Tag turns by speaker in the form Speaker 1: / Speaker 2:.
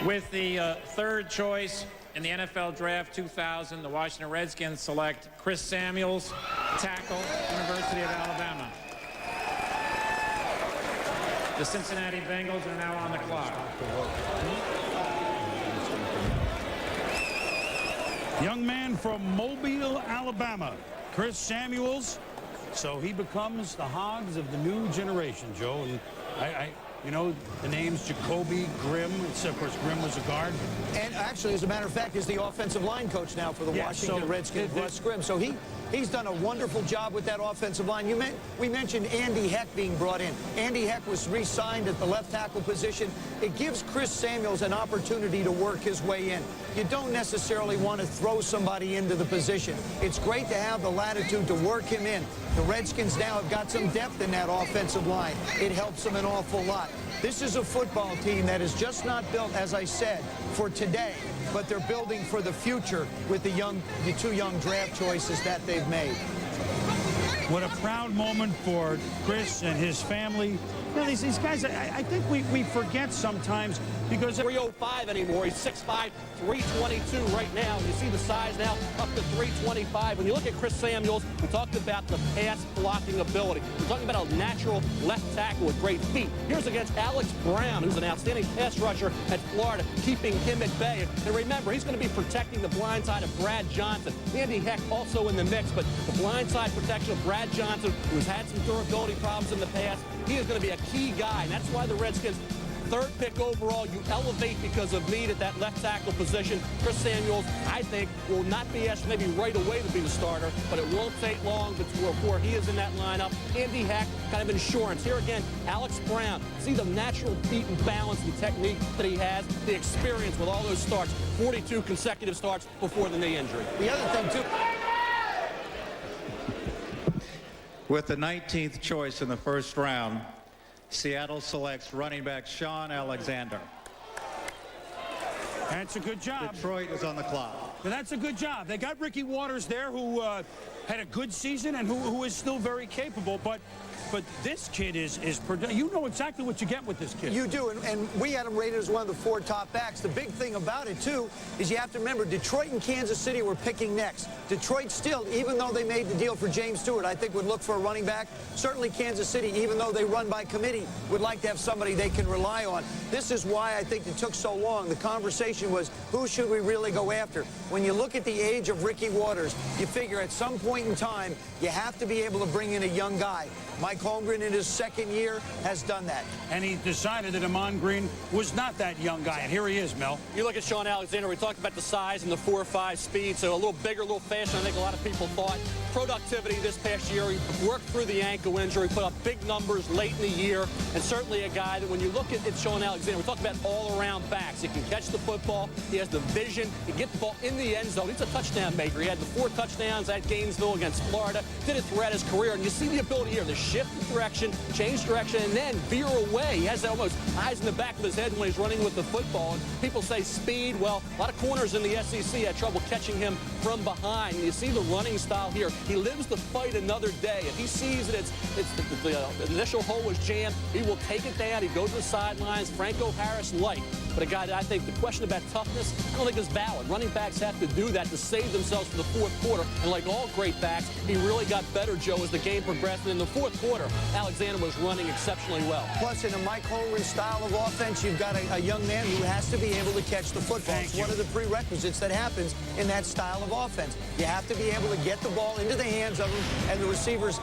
Speaker 1: With the third choice in the NFL Draft 2000, the Washington Redskins select Chris Samuels, tackle, University of Alabama. The Cincinnati Bengals are now on the clock.
Speaker 2: Young man from Mobile, Alabama, Chris Samuels. So he becomes the Hogs of the new generation, Joe. And you know, the names Jacoby, Grimm, except of course Grimm was a guard.
Speaker 3: And actually, as a matter of fact, is the offensive line coach now for the Washington Redskins, Russ Grimm. So he's done a wonderful job with that offensive line. We mentioned Andy Heck being brought in. Andy Heck was re-signed at the left tackle position. It gives Chris Samuels an opportunity to work his way in. You don't necessarily want to throw somebody into the position. It's great to have the latitude to work him in. The Redskins now have got some depth in that offensive line. It helps them an awful lot. This is a football team that is just not built, as I said, for today, but they're building for the future with the two young draft choices that they've made.
Speaker 2: What a proud moment for Chris and his family. You know, these guys, I think we forget sometimes because...
Speaker 4: 305 anymore. He's 6'5", 322 right now. You see the size now up to 325. When you look at Chris Samuels, we talked about the pass blocking ability. We're talking about a natural left tackle with great feet. Here's against Alex Brown, who's an outstanding pass rusher at Florida, keeping him at bay. And remember, he's going to be protecting the blind side of Brad Johnson. Andy Heck also in the mix, but the blind side protection of Brad Johnson, who's had some durability problems in the past, he is going to be a key guy. And that's why the Redskins, third pick overall, you elevate because of need at that left tackle position. Chris Samuels, I think, will not be asked maybe right away to be the starter, but it won't take long before he is in that lineup. Andy Heck, kind of insurance. Here again, Alex Brown. See the natural feet and balance and technique that he has, the experience with all those starts, 42 consecutive starts before the knee injury.
Speaker 3: The other thing, too...
Speaker 5: With the 19th choice in the first round, Seattle selects running back Shaun Alexander.
Speaker 2: That's a good job.
Speaker 5: Detroit is on the clock.
Speaker 2: That's a good job. They got Ricky Waters there, who had a good season and who is still very capable, but this kid is you know exactly what you get with this kid.
Speaker 3: You do, and we had him rated as one of the 4 top backs. The big thing about it, too, is you have to remember Detroit and Kansas City were picking next. Detroit still, even though they made the deal for James Stewart, I think would look for a running back. Certainly Kansas City, even though they run by committee, would like to have somebody they can rely on. This is why I think it took so long. The conversation was, who should we really go after? When you look at the age of Ricky Waters, you figure at some point in time, you have to be able to bring in a young guy. Mike Holmgren in his second year has done that.
Speaker 2: And he decided that Amon Green was not that young guy, and here he is, Mel.
Speaker 4: You look at Shaun Alexander, we talked about the size and the 4.5 speed, so a little bigger, a little faster than I think a lot of people thought. Productivity this past year, he worked through the ankle injury, put up big numbers late in the year, and certainly a guy that when you look at Shaun Alexander, we talk about all-around backs. He can catch the football, he has the vision, he can get the ball in the end zone. He's a touchdown maker. He had the 4 touchdowns at Gainesville against Florida, did it throughout his career, and you see the ability here to shift direction, change direction, and then veer away. He has almost eyes in the back of his head when he's running with the football. And people say speed. Well, a lot of corners in the SEC had trouble catching him from behind. And you see the running style here. He lives to fight another day. If he sees that the initial hole was jammed, he will take it down. He goes to the sidelines. Franco Harris light. But a guy that I think the question about toughness, I don't think is valid. Running backs have to do that to save themselves for the fourth quarter. And like all great backs, he really got better, Joe, as the game progressed. And in the fourth quarter, Alexander was running exceptionally well.
Speaker 3: Plus, in a Mike Holmgren style of offense, you've got a young man who has to be able to catch the football. It's one of the prerequisites that happens in that style of offense. You have to be able to get the ball into the hands of him and the receivers.